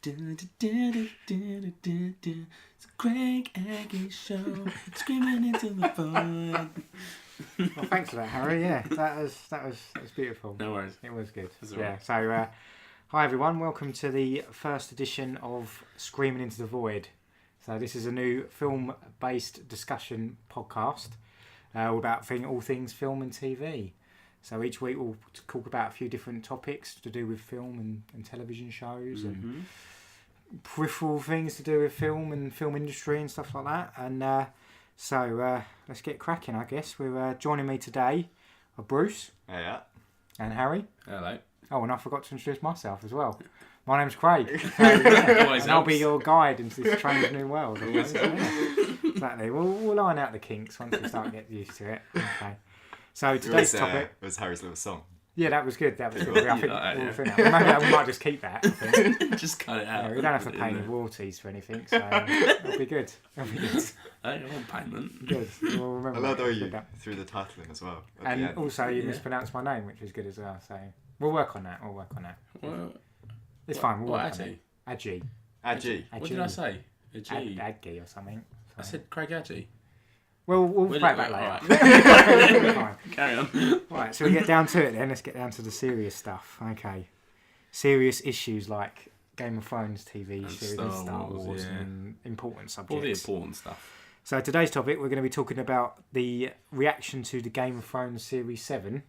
It's a Craig Aggie show, screaming into the void. Well, thanks for that, Harry. Yeah, that was beautiful. No worries. It was good. That's Yeah. right. So, hi everyone. Welcome to the first edition of Screaming into the Void. So this is a new film-based discussion podcast all about all things film and TV. So each week we'll talk about a few different topics to do with film and television shows and peripheral things to do with film and film industry and stuff like that. And so let's get cracking, I guess. We're joining me today are Bruce. Yeah. And Harry. Hello. Oh, and I forgot to introduce myself as well. My name's Craig. So, and I'll be your guide into this strange new world. Yeah. Exactly. We'll iron out the kinks once we start getting used to it. Okay. So today's topic was Harry's little song. Yeah, that was good. I think Maybe we might just keep that. I think. Just cut it out. Yeah, we don't have to pay any royalties for anything, so it'll be good. I don't want payment. Good. We'll remember. I love the way you threw the title in as well. And also you mispronounced my name, which was good as well. So we'll work on that. Well, it's fine. We'll work on Adji? it. Adji. Adji. What did I say? A G. Adgi or something. I said Craig Adji. Well, we'll play it back later. Right. Carry on. Right, so we get down to it then. Let's get down to the serious stuff. Okay. Serious issues like Game of Thrones TV And series, Star Wars, and important subjects. All the important stuff. So today's topic, we're going to be talking about the reaction to the Game of Thrones Series 7.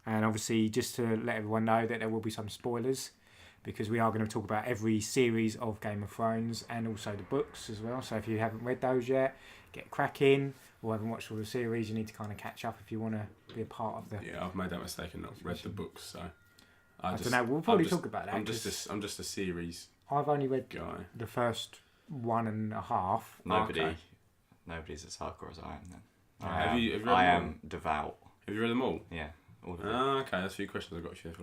And obviously, just to let everyone know that there will be some spoilers, because we are going to talk about every series of Game of Thrones and also the books as well. So if you haven't read those yet, get cracking, or haven't watched all the series, you need to kind of catch up if you want to be a part of the... Yeah, I've made that mistake and not read the books, so... I don't know, we'll probably talk about that. I'm just a series I've only read guy. the first 1.5. Nobody's as hardcore as I am then. Have you read I them am devout. Have you read them all? Yeah. All of it. Okay, there's a few questions I've got for you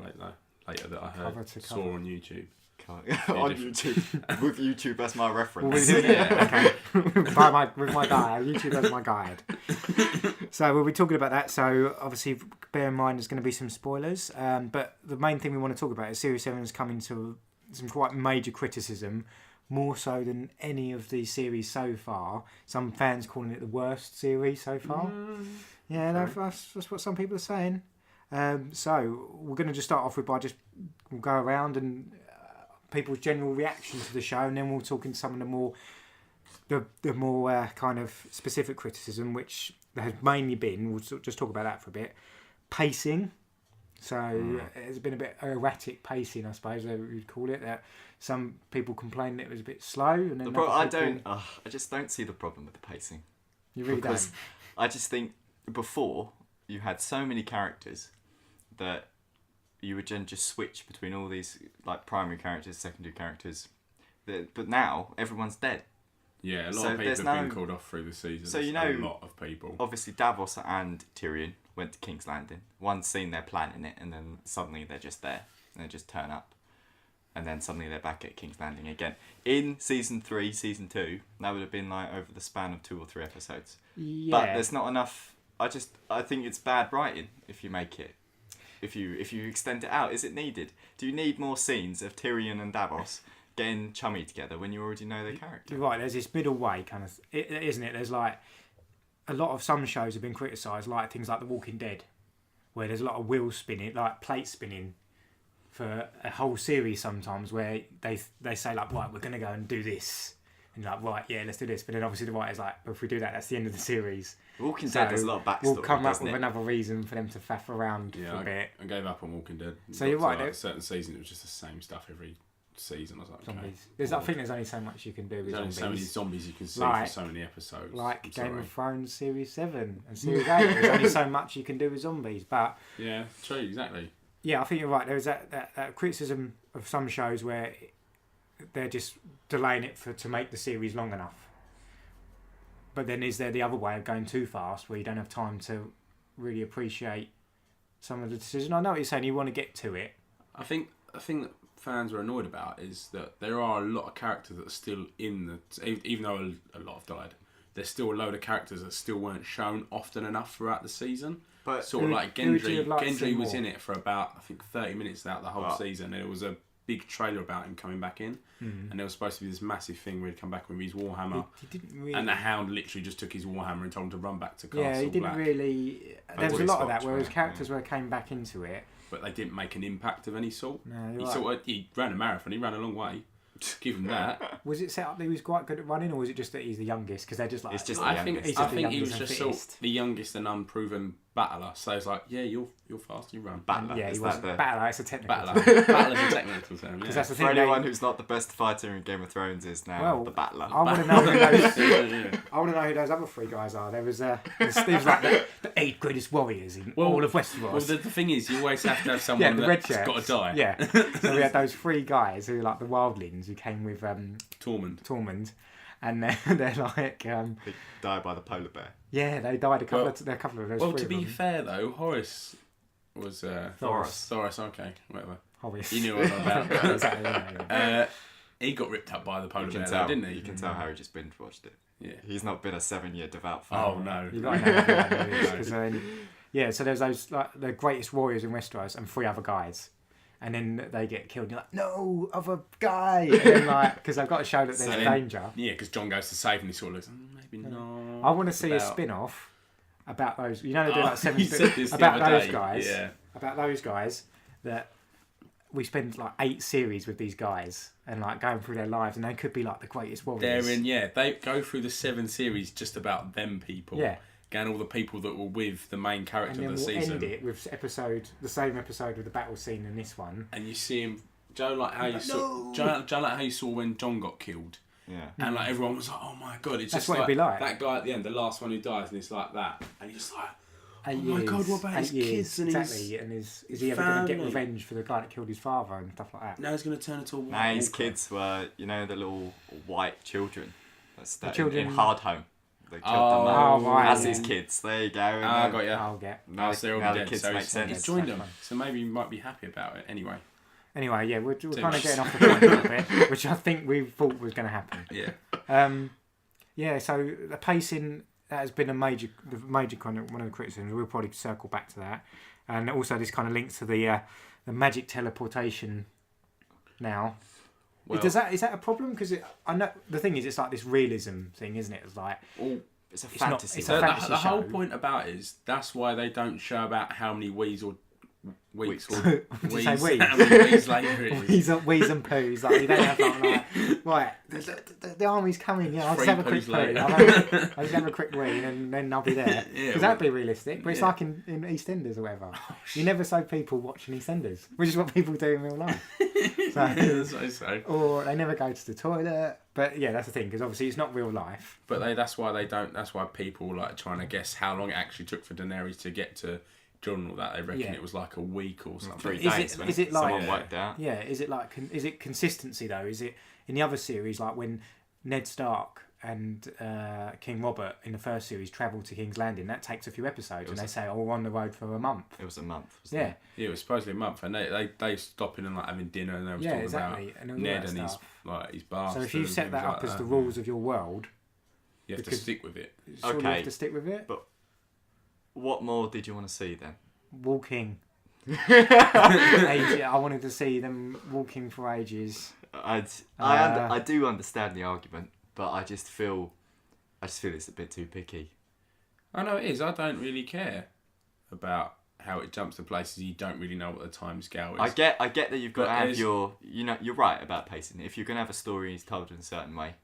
later that I heard, saw on YouTube. On YouTube. With YouTube as my reference. Okay. With my guide. YouTube as my guide. So we'll be talking about that. So obviously, bear in mind there's going to be some spoilers. But the main thing we want to talk about is Series 7 is coming to some quite major criticism, more so than any of the series so far. Some fans calling it the worst series so far. Yeah, that's what some people are saying. So we're going to just start off with we'll go around and people's general reaction to the show, and then we'll talk into some of the more kind of specific criticism, which has mainly been, we'll just talk about that for a bit, pacing. So it's been a bit erratic pacing, I suppose you'd call it. That some people complained it was a bit slow, and then I just don't see the problem with the pacing. You really because don't. I just think before you had so many characters that you would then just switch between all these like primary characters, secondary characters. But now everyone's dead. Yeah, a lot of people have been called off through the season. So a lot of people. Obviously, Davos and Tyrion went to King's Landing. One scene they're planning it, and then suddenly they're just there, and they just turn up, and then suddenly they're back at King's Landing again. In season 3, season 2, that would have been like over the span of 2 or 3 episodes. Yeah. But there's not enough. I think it's bad writing if you make it. If you extend it out, is it needed? Do you need more scenes of Tyrion and Davos getting chummy together when you already know their character? You're right, there's this middle way kind of, isn't it? There's like, a lot of some shows have been criticised, like things like The Walking Dead, where there's a lot of wheel spinning, like plate spinning for a whole series sometimes, where they say like, right, we're going to go and do this. And you're like, right, yeah, let's do this. But then obviously the writer's like, well, if we do that, that's the end of the series. Walking Dead has a lot of backstory. We'll come up with another reason for them to faff around for a bit. I gave up on Walking Dead. So you're right. Like a certain season, it was just the same stuff every season. I was like, zombies. I think there's only so much you can do with zombies. There's only so many zombies you can see for so many episodes. Like Game of Thrones Series 7 and Series 8. There's only so much you can do with zombies. But yeah, true, exactly. Yeah, I think you're right. There was that criticism of some shows where they're just delaying it to make the series long enough. But then is there the other way of going too fast where you don't have time to really appreciate some of the decision? I know what you're saying, you want to get to it. I think the thing that fans are annoyed about is that there are a lot of characters that are still in even though a lot have died, there's still a load of characters that still weren't shown often enough throughout the season. But sort of like Gendry was in it for about, I think, 30 minutes throughout the whole season, and it was a big trailer about him coming back in, and there was supposed to be this massive thing where he'd come back with his warhammer, He didn't really. and the Hound literally just took his warhammer and told him to run back to Castle Yeah, he didn't Black. really. There was a lot of that where his characters where came back into it. But they didn't make an impact of any sort. No, you're right. He ran a marathon. He ran a long way. Give him that. Was it set up that he was quite good at running, or was it just that he's the youngest? Because they're just like. It's just I the think youngest. I think he youngest was and just sort fittest. of the youngest and unproven battler. So it's like, yeah, you're fast. You run. Battler. Yeah, Is he that was the... battler. It's a technical. Battler. Battler's a technical term. Because Yeah. that's the For thing. anyone who's not the best fighter in Game of Thrones is now the battler. I want to know who those. Yeah. I want to know who those other 3 guys are. There was like the 8 greatest warriors in all of Westeros. Well, the thing is, you always have to have someone the red that's shirts. got to die. Yeah. So we had those 3 guys who were like the wildlings who came with Tormund, and they're like They die by the polar bear. yeah, they died a couple of those. Well, 3 to of be them. fair though, Horace was Thoros. Thoros, okay, whatever. Horace. You knew what I'm about. Exactly, yeah. He got ripped up by the polar You can bear, tell, though, didn't he? You can tell Harry just binge watched it. Yeah. He's not been a 7-year devout fan. Oh no. You got to know who that is, 'cause, yeah. So there's those like the greatest warriors in Westeros and 3 other guys. And then they get killed. And you're like, no, other guy. And then, like, because I've got to show that there's danger. Yeah, because John goes to save him. He sort of looks, maybe no. I want to see a spin-off about those. You know, they do like 7 you said this the about other those day. guys. Yeah. About those guys that we spend like 8 series with these guys and like going through their lives, and they could be like the greatest warriors. They go through the 7 series just about them people. Yeah. Going all the people that were with the main character And then of the we'll season. end it with the same episode with the battle scene in this one. And you see him. Joe, like how you saw. No. Joe, like how you saw when John got killed. Yeah. And like everyone was like, "Oh my god!" It's That's just what it'd be like. that guy at the end, the last one who dies, and it's like that, and you're just like, 8 "Oh my years, god, what about his 8 years, kids and exactly? his And is he ever going to get family? revenge for the guy that killed his father and stuff like that? now he's going to turn into a Nah, white his walker." kids were, you know, the little white children. That's that children- in Hard Home. They killed Oh, them. right, That's yeah. his kids. There you go. And Ah, I then- got you. I'll get. Now, So they're now all the dead. kids So make he's sense. joined them. Fun. So maybe you might be happy about it. Anyway. Anyway, yeah, we're kind much. of getting off the point a little bit, which I think we thought was going to happen. Yeah. Yeah, so the pacing that has been the major kind of one of the criticisms. We'll probably circle back to that, and also this kind of links to the magic teleportation. Now, Well, is that a problem? Because I know the thing is, it's like this realism thing, isn't it? It's like It's a It's not- fantasy. it's the, a world. fantasy the whole show. point about it is that's why they don't show about how many weeks or Weeks. or Did you say weeks? how many weeks later it is. wheeze and poos. Like you don't have like right. The army's coming. Yeah, I'll just Three have a quick poos poo. later. I'll just have a quick wee, and then I'll be there. Yeah, Because that'd be realistic. But it's yeah. like in EastEnders or whatever. You never saw people watching EastEnders, which is what people do in real life. So. Or they never go to the toilet. But yeah, that's the thing. Because obviously it's not real life. But that's why they don't. That's why people like trying to guess how long it actually took for Daenerys to get to Jon and all that. They reckon Yeah. it was like a week or something. 3 Is it- days. when is it like- someone Yeah. worked out? Yeah, is it like is it consistency though? Is it in the other series like when Ned Stark and King Robert in the first series travel to King's Landing? That takes a few episodes, and they say, "Oh, we're on the road for a month." It was a month. Wasn't Yeah, it? Yeah, it was supposedly a month, and they stopping and like having dinner, and they was yeah, talking exactly. And about all Ned that and his stuff. like his bar. So if you set that up as the rules of your world, you have to because- stick with it. surely you Okay. have to stick with it. What more did you want to see then? Walking. I wanted to see them walking for ages. I do understand the argument, but I just feel it's a bit too picky. I know it is. I don't really care about how it jumps to places you don't really know what the time scale is. I get that you've got But to have there's- you're right about pacing. If you're going to have a story told in a certain way,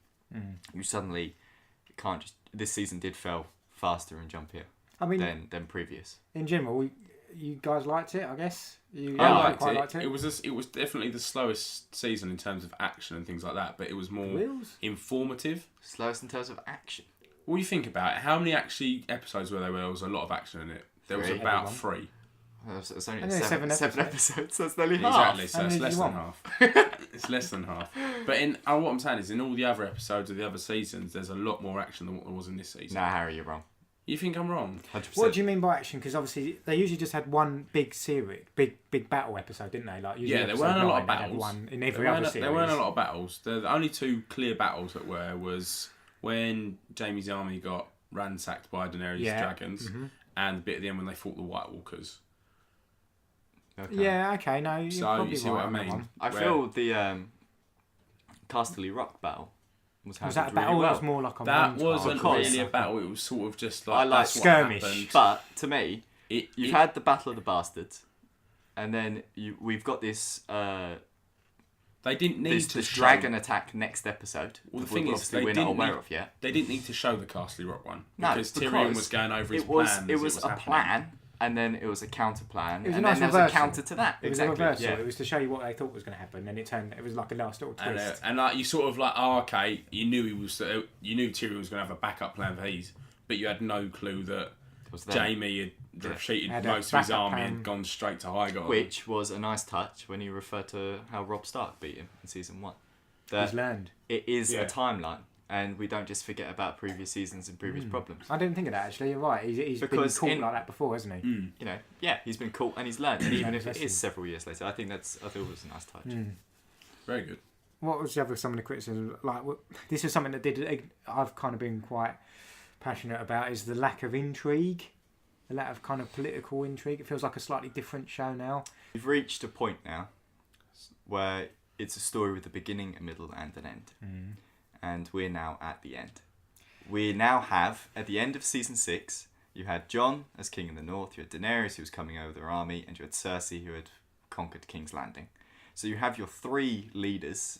you suddenly can't just. This season did feel faster and jumpier I mean, than previous. in general, you guys liked it, I guess. You I quite liked it. It was definitely the slowest season in terms of action and things like that, but it was more Wheels? informative. Slowest in terms of action. Well, you think about it, how many actually episodes were there was a lot of action in it? There was 3. about Everyone. 3. It's only And there's seven seven episodes. That's nearly half. Exactly, so How it's many less do you than half. It's less than half. But what I'm saying is, in all the other episodes of the other seasons, there's a lot more action than what there was in this season. Nah, Harry, you're wrong. You think I'm wrong? 100%. What do you mean by action? Because obviously they usually just had one big series, big battle episode, didn't they? Like usually Yeah, there episode weren't a lot 9, of they'd have battles. One in every There other weren't, series. there weren't a lot of battles. The only 2 clear battles that was when Jaime's army got ransacked by Daenerys' dragons, and the bit at the end when they fought the White Walkers. Okay. Yeah, okay, no, you're So probably you see right what I on that mean? one. I feel the Casterly Rock battle was Was handled that a really battle? well. It was more like a That montage. wasn't Because- really a battle. It was sort of just I like like that's skirmish. what happened. But to me, you've It- had the Battle of the Bastards, and then we've got this They didn't need this, to this show, dragon attack next episode. Well, the that thing is, obviously they we're not didn't aware need- of yet. They didn't need to show the Castle Rock one No, because Tyrion because was going over his It was plans. it was a happening. plan, and then it was a counter plan, It was a and nice then there was a reversal. counter to that. It was Exactly. a reversal. Yeah. It was to show you what they thought was going to happen, and it was like a last little twist. And like you sort of like, oh, okay, you knew you knew Tyrion was going to have a backup plan for his, but you had no clue that Was them. Jamie had defeated Had a most of his backup army plan. and gone straight to Highgarden. Which was a nice touch when you refer to how Robb Stark beat him in season 1. That He's learned. it is Yeah. a timeline, and we don't just forget about previous seasons and previous problems. I didn't think of that actually. You're right. He's been Because caught in- like that before, hasn't he? You know, yeah, he's been caught and he's learned, and even if it Lesson. is several years later, I thought it was a nice touch. Very good. What was the other some of the criticism? Like this is something that I've kind of been quite passionate about is the lack of intrigue, the lack of kind of political intrigue. It feels like a slightly different show now. We've reached a point now where it's a story with a beginning, a middle, and an end, and we're now at the end. We now have at the end of season 6. You had Jon as king in the north, you had Daenerys who was coming over their army, and you had Cersei who had conquered King's Landing. So you have your 3 leaders,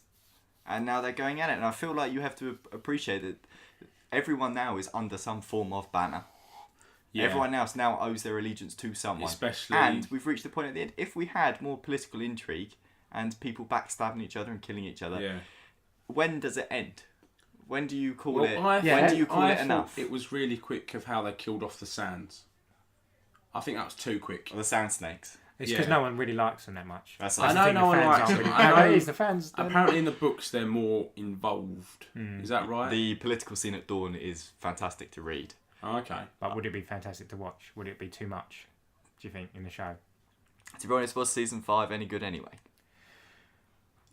and now they're going at it. And I feel like you have to appreciate that everyone now is under some form of banner. Yeah. Everyone else now owes their allegiance to someone. Especially- And we've reached the point at the end. If we had more political intrigue and people backstabbing each other and killing each other, Yeah. when does it end? When do you call Well, it? Yeah. When do you call I it thought enough? It was really quick of how they killed off the Sands. I think that was too quick. Or the Sand Snakes. It's because Yeah. no one really likes them that much. That's I the know thing, no the one fans likes aren't them. really- I No, know- it is the fans. Apparently in the books they're more involved. Is that right? The political scene at Dawn is fantastic to read. Oh, okay. But would it be fantastic to watch? Would it be too much? Do you think in the show? To be honest, was season 5 any good anyway?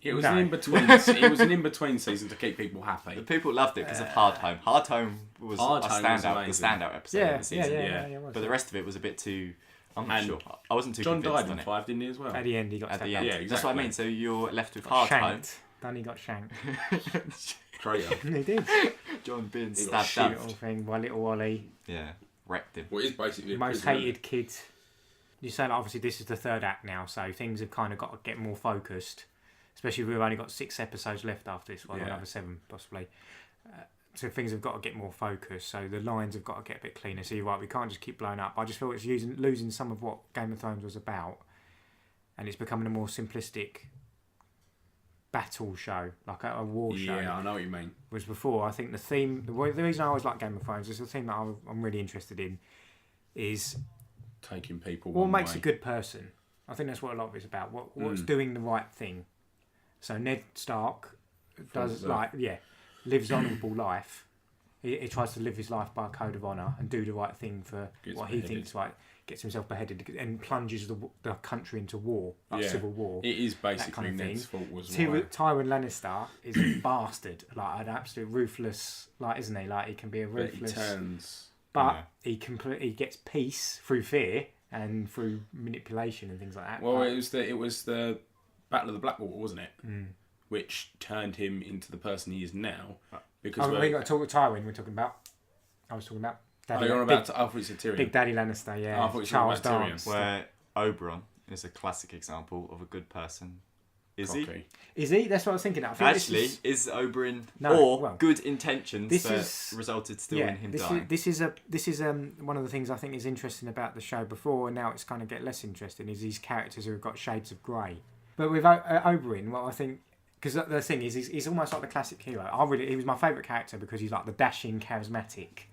It was No. an in between. It was an in between season to keep people The happy. people loved it because of Hard Home. Hard Home was Hard a Home was standout, the amazing. standout episode Yeah, of the yeah, season. yeah. yeah. it was. But the rest of it was a bit too. I'm not And sure. I wasn't too John convinced died on in it. 5, didn't he as well? At the end, he got At the stabbed end. up. Yeah, That's what I exactly. mean. So you're left with Got Hard Home. shanked. Danny got shanked. Traitor. He did. John being He got stabbed Little up. thing by little Ollie. Yeah, wrecked him. Well, it is basically a Most prison, hated kid. You say, like, obviously, this is the third act now, so things have kind of got to get more focused. Especially if we've only got 6 episodes left after this one, Yeah. another 7 possibly. So things have got to get more focused. So the lines have got to get a bit cleaner. So you're right, we can't just keep blowing up. I just feel it's losing some of what Game of Thrones was about, and it's becoming a more simplistic battle show, like a war show. Yeah, I know what you mean. Was before. I think the reason I always like Game of Thrones is the theme that I'm really interested in is Taking people. what one makes way. a good person. I think that's what a lot of it's about. What's doing the right thing. So Ned Stark does lives honourable life. He tries to live his life by a code of honour and do the right thing for Gets what he beheaded. thinks right. Gets himself beheaded and plunges the country into war, like Yeah. civil war. It is basically kind of Ned's thing. fault was Tywin Lannister is a bastard, like an absolute ruthless, like isn't he? Like he can be a But he ruthless, turns. but he gets peace through fear and through manipulation and things like that. Well, But- it was the Battle of the Blackwater, wasn't it? Which turned him into the person he is now. Because we got to talk with Tywin. We're talking about. I was talking about. Daddy, you're on big, about. I thought you said Tyrion. Big Daddy Lannister, yeah. Oh, I thought you were Charles talking about Tyrion. Dance. Where Oberyn is a classic example of a good person. Is he? Cocky. Is he? That's what I was thinking. I think Actually, this is Oberyn No, well, good intentions this that is- resulted still in him this dying? this is one of the things I think is interesting about the show before, and now it's kind of get less interesting. Is these characters who have got shades of grey. But with Oberyn, well, I think because the thing is, he's almost like the classic hero. He was my favourite character because he's like the dashing, charismatic,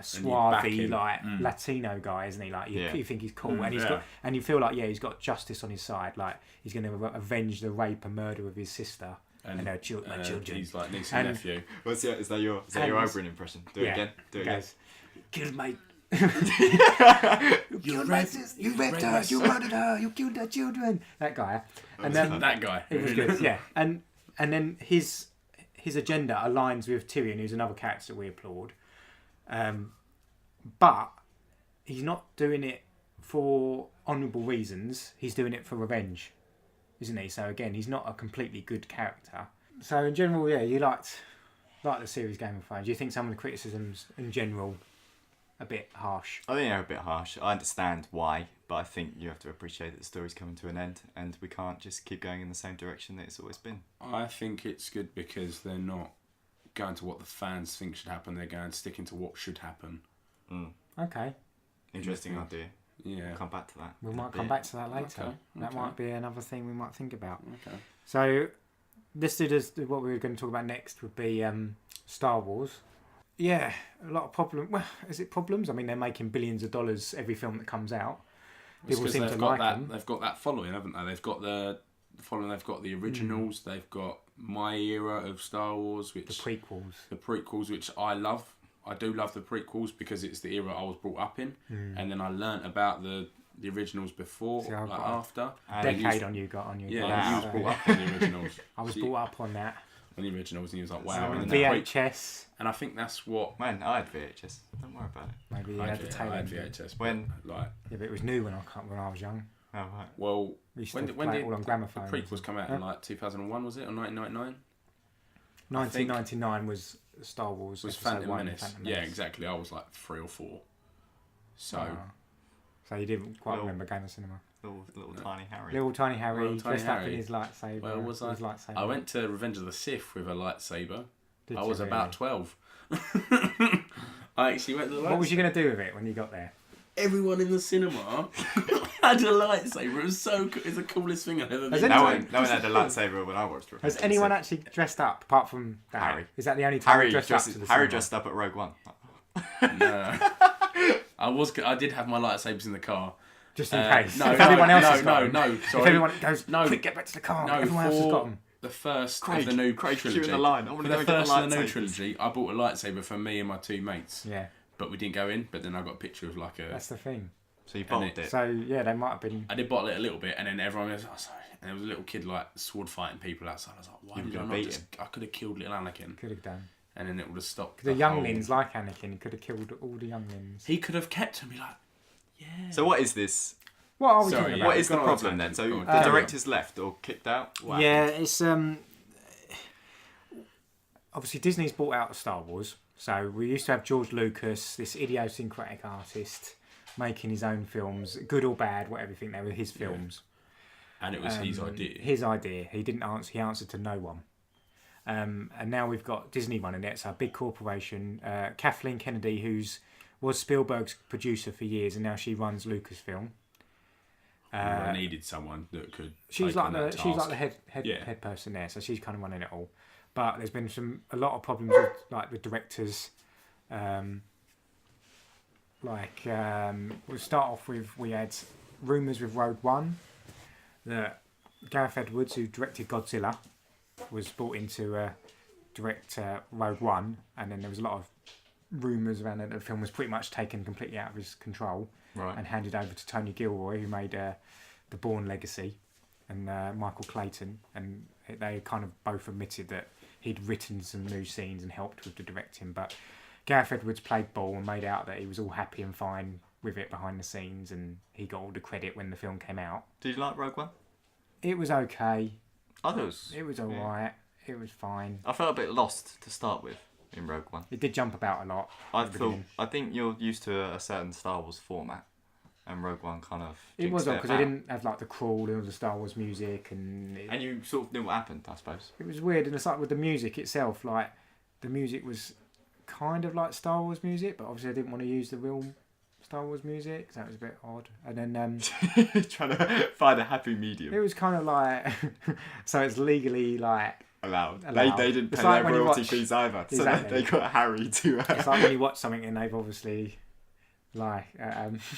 swarthy, him. like Latino guy, isn't he? Like you think he's cool, and he's yeah. got, and you feel like he's got justice on his side. Like he's going to avenge the rape and murder of his sister and her children. He's like niece and And- nephew. Is that your Oberyn impression? Do it again. Do it again. Goes, killed my. You killed my sister. You raped her. You murdered her. You killed her children. That guy. And then That guy. it was good. Yeah. And then his agenda aligns with Tyrion, who's another character that we applaud. But he's not doing it for honourable reasons. He's doing it for revenge, isn't he? So again, he's not a completely good character. So in general, yeah, you liked the series Game of Thrones. Do you think some of the criticisms in general a bit harsh? I think they're a bit harsh. I understand why, but I think you have to appreciate that the story's coming to an end, and we can't just keep going in the same direction that it's always been. I think it's good because they're not going to what the fans think should happen. They're going sticking to what should happen. Okay. Interesting idea. Yeah. We'll come back to that. We might come back to that later. Okay. That might be another thing we might think about. Okay. So, listed as what we were going to talk about next would be Star Wars. Yeah, a lot of problems. Well, is it problems? I mean, they're making billions of dollars every film that comes out. People seem to like them. They've got that following, haven't they? They've got the following. They've got the originals. They've got my era of Star Wars, which The prequels, which I love. I do love the prequels because it's the era I was brought up in, and then I learnt about the originals before, See, I've got after. decade on you got on you. Yeah, you was brought up on the originals. I was brought up on that. On the originals, and he was like, "Wow!" And VHS. And I think that's what. Man, I had VHS. Don't worry about it. Maybe you had the tail I had end. VHS. When? Like, Yeah, but it was new when I was young. Oh, right. well, We used when to did play it all on the gramophone. prequels come out in like 2001? Was it or 1999? 1999 was Star Wars. Was Episode Phantom 1, Menace? Phantom Yeah, Menace. exactly. I was like 3 or 4. So. So you didn't quite Little- remember going to cinema. Little tiny Harry. Little tiny Harry Little tiny dressed up in Harry. his lightsaber. Where was I? His lightsaber. I went to Revenge of the Sith with a lightsaber. Did I you was really? about 12. I actually went to the What was you going to do with it when you got there? Everyone in the cinema had a lightsaber. It was so cool. It's the coolest thing I've ever Has been. No anyone- one had a lightsaber when I watched it. Has anyone actually dressed up apart from Harry? Is that the only time Harry you dressed up to the Harry cinema? dressed up at Rogue One. No. I did have my lightsabers in the car. Just in case. No, if everyone else has no, got them. no, If sorry. everyone goes, No. quick, get back to the car. No, Everyone else has for got them. the first Craig, of the new Craig, trilogy. you're in the line. I For want to the go and get first the of the new lightsabers. trilogy, I bought a lightsaber for me and my 2 mates. Yeah, But we didn't go in. But then I got a picture of like a. that's the thing. So you bottled it. So yeah, they might have been. I did bottle it a little bit, and then everyone was, oh, sorry. And there was a little kid like sword fighting people outside. I was like, why You were did I gonna not beat just? I could have killed little Anakin, Could have done. and then it would have stopped. The whole- younglings, like Anakin, he could have killed all the younglings. He could have kept him. Be like, yeah. So what is this? What are we Sorry, talking yeah. about? What is the Go on, problem then? Tangent. So Go on, the carry director's left or kicked out? What Yeah, happened? it's obviously Disney's bought out Star Wars. So we used to have George Lucas, this idiosyncratic artist, making his own films, good or bad, whatever you think they were his films. And it was his idea. His idea. He didn't answer. He answered to no one. And now we've got Disney running it. So a big corporation. Kathleen Kennedy, was Spielberg's producer for years, and now she runs Lucasfilm. I needed someone that could. She's take like on the that she's like task. the head Yeah. head person there, so she's kind of running it all. But there's been a lot of problems with like the directors. We'll start off with we had rumours with Rogue One that Gareth Edwards, who directed Godzilla, was brought in to direct Rogue One, and then there was a lot of rumours around that the film was pretty much taken completely out of his control Right. and handed over to Tony Gilroy, who made The Bourne Legacy, and Michael Clayton, and they kind of both admitted that he'd written some new scenes and helped with the directing, but Gareth Edwards played ball and made out that he was all happy and fine with it behind the scenes, and he got all the credit when the film came out. Did you like Rogue One? It was okay. I thought it was. It was alright. It was fine. I felt a bit lost to start with in Rogue One. It did jump about a lot. I think you're used to a certain Star Wars format, and Rogue One kind of. It was jinxed because they out. didn't have like the crawl and all the Star Wars music, and And you sort of knew what happened, I suppose. it was weird. And it's like with the music itself, like the music was kind of like Star Wars music, but obviously I didn't want to use the real Star Wars music, so it was a bit odd. And then Trying to find a happy medium. it was kind of like, so it's legally like, Allowed. Allowed. They didn't It's pay like their when you royalty watch- fees either, so Exactly. they got Harry to. it's like when you watch something and they've obviously like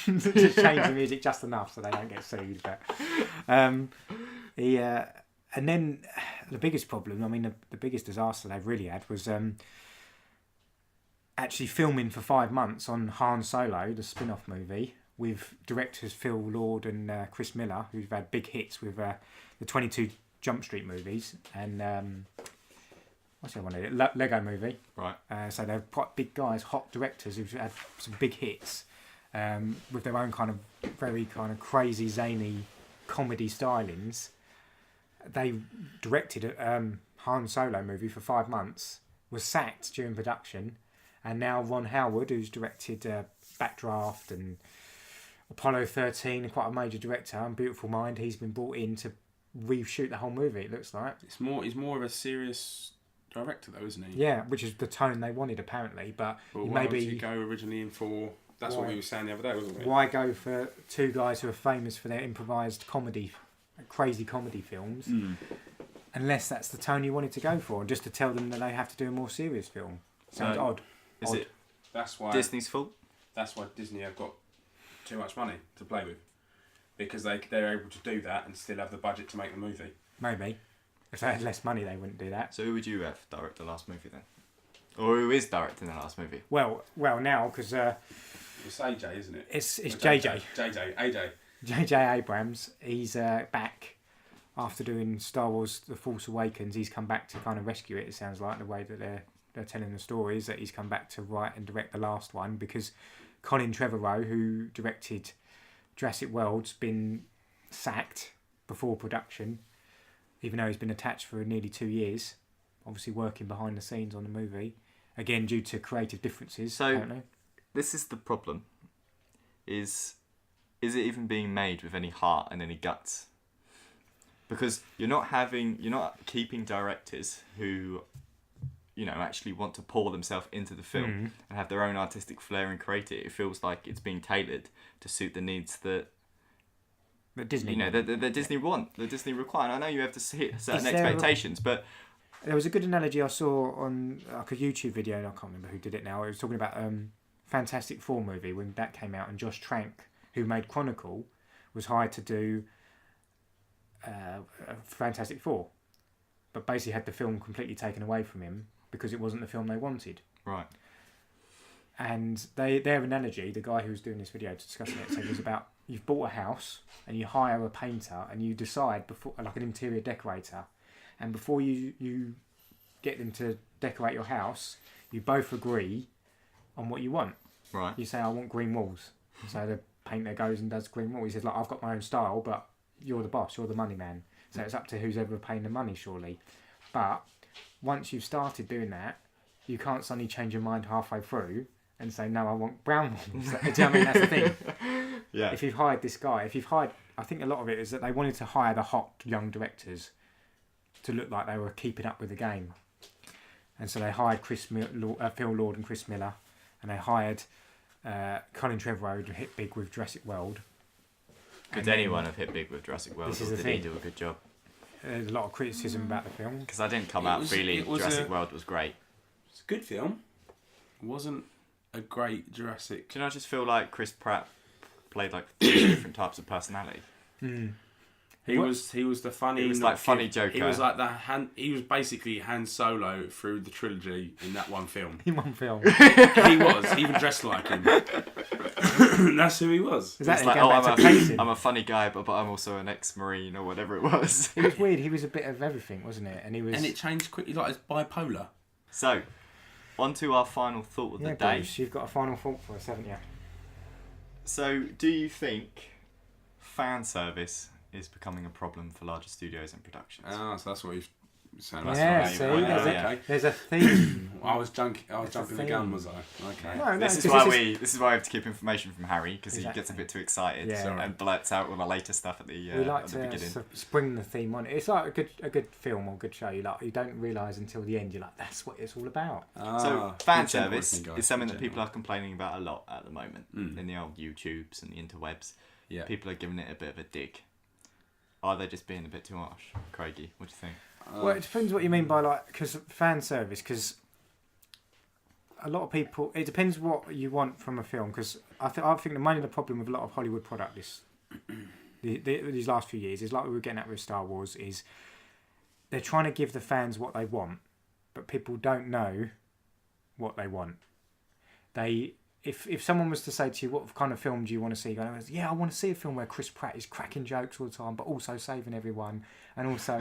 just changed the music just enough so they don't get sued. But and then the biggest problem, I mean, the biggest disaster they've really had was actually filming for 5 months on Han Solo, the spin-off movie, with directors Phil Lord and Chris Miller, who've had big hits with the 22 Jump Street movies and what's the other one? Lego Movie. Right. So they're quite big guys, hot directors who've had some big hits. with their own kind of very kind of crazy, zany comedy stylings. They directed a Han Solo movie for 5 months, was sacked during production, and now Ron Howard, who's directed Backdraft and Apollo 13, quite a major director, and Beautiful Mind, he's been brought in to reshoot the whole movie, it looks like. He's more of a serious director though, isn't he? Yeah, which is the tone they wanted apparently, but why did he go originally in for... That's what we were saying the other day, wasn't it? Why go for 2 guys who are famous for their improvised comedy, crazy comedy films, unless that's the tone you wanted to go for, and just to tell them that they have to do a more serious film? Sounds odd. Is it That's why Disney's fault? That's why Disney have got too much money to play with, because they're able to do that and still have the budget to make the movie. Maybe. If they had less money, they wouldn't do that. So who would you have direct the last movie then? Or who is directing the last movie? Well, now, because... it's AJ, isn't it? It's AJ. J.J. Abrams. He's back after doing Star Wars The Force Awakens. He's come back to kind of rescue it sounds like, the way that they're telling the stories, that he's come back to write and direct the last one, because Colin Trevorrow, who directed Jurassic World's been sacked before production, even though he's been attached for nearly 2 years, obviously working behind the scenes on the movie, again due to creative differences. So apparently. This is the problem. Is it even being made with any heart and any guts? Because you're not keeping directors who, actually want to pour themselves into the film and have their own artistic flair and create it. It feels like it's being tailored to suit the needs that Disney, the Disney want, the Disney require. And I know you have to hit certain expectations, but there was a good analogy I saw on like a YouTube video, and I can't remember who did it now. It was talking about Fantastic Four movie when that came out, and Josh Trank, who made Chronicle, was hired to do Fantastic Four, but basically had the film completely taken away from him because it wasn't the film they wanted. Right. And their analogy, the guy who was doing this video discussing it, said it was about, you've bought a house and you hire a painter and you decide, before, like an interior decorator, and before you get them to decorate your house, you both agree on what you want. Right. You say, I want green walls. So the painter goes and does green walls. He says, I've got my own style, but you're the boss, you're the money man. So it's up to who's ever paying the money, surely. But once you've started doing that, you can't suddenly change your mind halfway through and say, no, I want brown walls. Do you know what I mean? That's the thing. Yeah. If you've hired this guy, I think a lot of it is that they wanted to hire the hot young directors to look like they were keeping up with the game. And so they hired Phil Lord and Chris Miller, and they hired Colin Trevorrow to hit big with Jurassic World. Could anyone have hit big with Jurassic World, or did he do a good job? There's a lot of criticism about the film. Because I didn't come out feeling Jurassic World was great. It's a good film. It wasn't a great Jurassic... Do you know, I just feel like Chris Pratt played like 3 different types of personality. He was the funny... He was like funny Joker. He was like he was basically Han Solo through the trilogy in that one film. In one film. He was. He even dressed like him. That's who he was. Is that like, I'm a funny guy, but I'm also an ex-Marine or whatever it was. It was weird. He was a bit of everything, wasn't it? And it changed quickly. Like, it's bipolar. So, on to our final thought of the day. Bruce, you've got a final thought for us, haven't you? So, do you think fan service is becoming a problem for larger studios and productions? Ah, so that's what you've said. There's a theme. I was jumping the gun, was I? Okay. No, this is why we have to keep information from Harry, because he gets a bit too excited and blurts out all the later stuff at the we like at to the beginning. Spring the theme on it. It's like a good film or a good show. You don't realise until the end. You're like, that's what it's all about. So fan service is something that people are complaining about a lot at the moment in the old YouTubes and the interwebs. Yeah. People are giving it a bit of a dig. Are they just being a bit too harsh? Craigie, what do you think? Well, it depends what you mean by because fan service. Because a lot of people, it depends what you want from a film. Because I think the problem with a lot of Hollywood product these last few years is like we were getting at with Star Wars. Is they're trying to give the fans what they want, but people don't know what they want. If someone was to say to you, what kind of film do you want to see? I want to see a film where Chris Pratt is cracking jokes all the time, but also saving everyone, and also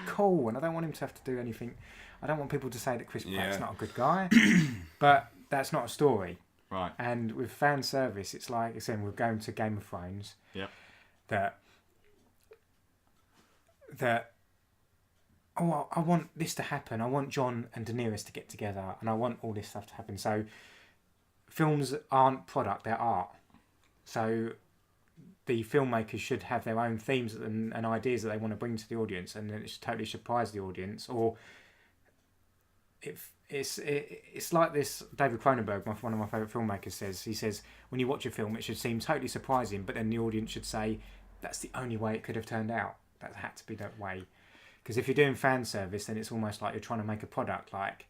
cool. And I don't want him to have to do anything. I don't want people to say that Chris Pratt's not a good guy, but that's not a story. Right. And with fan service, it's like, again, we're going to Game of Thrones. Yep. That oh, I want this to happen. I want Jon and Daenerys to get together, and I want all this stuff to happen. So films aren't product; they're art. So the filmmakers should have their own themes and ideas that they want to bring to the audience, and then it should totally surprise the audience. Or it's like this. David Cronenberg, one of my favourite filmmakers, says. He says when you watch a film, it should seem totally surprising, but then the audience should say that's the only way it could have turned out. That had to be that way. Because if you're doing fan service, then it's almost like you're trying to make a product, like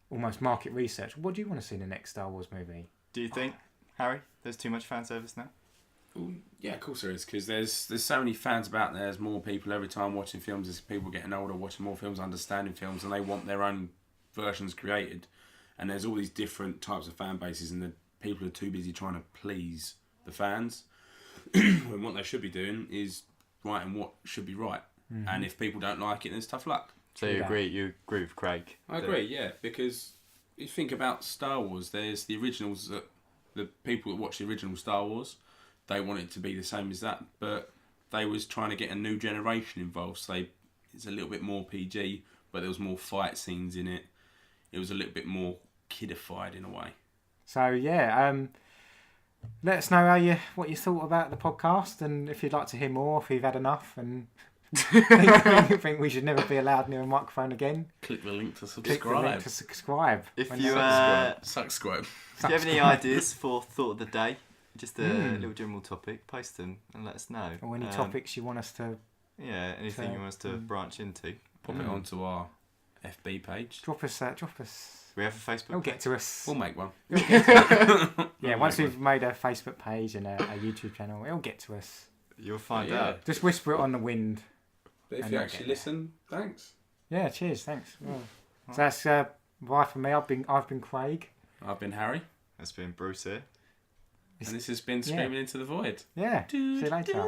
almost market research. What do you want to see in the next Star Wars movie? Do you think, Harry, there's too much fan service now? Well, yeah, of course there is, because there's so many fans about there. There's more people every time watching films. There's people getting older, watching more films, understanding films, and they want their own versions created. And there's all these different types of fan bases, and the people are too busy trying to please the fans. When what they should be doing is writing what should be right. Mm-hmm. And if people don't like it, then it's tough luck. So you agree with Craig? I agree, yeah, because you think about Star Wars, there's the originals, the people that watch the original Star Wars, they want it to be the same as that, but they was trying to get a new generation involved, so it's a little bit more PG, but there was more fight scenes in it. It was a little bit more kidified in a way. So yeah, let us know what you thought about the podcast, and if you'd like to hear more, if you've had enough, and think we should never be allowed near a microphone again. Click the link to subscribe. Click the link to subscribe. If you subscribe. If you have any ideas for thought of the day, just a little general topic, post them and let us know. Or any topics you want us to. Yeah, anything you want us to branch into. Pop it onto our FB page. Drop us. We have a Facebook. It'll get to us. We'll make one. Yeah, once we've made a Facebook page and a YouTube channel, it'll get to us. You'll find out. Just whisper it on the wind. But if you actually listen, thanks. Yeah, cheers, thanks. Well, so that's bye from me. I've been Craig. I've been Harry. That's been Bruce here. And this has been Screaming into the Void. Yeah. See you later.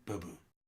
Boo-boo.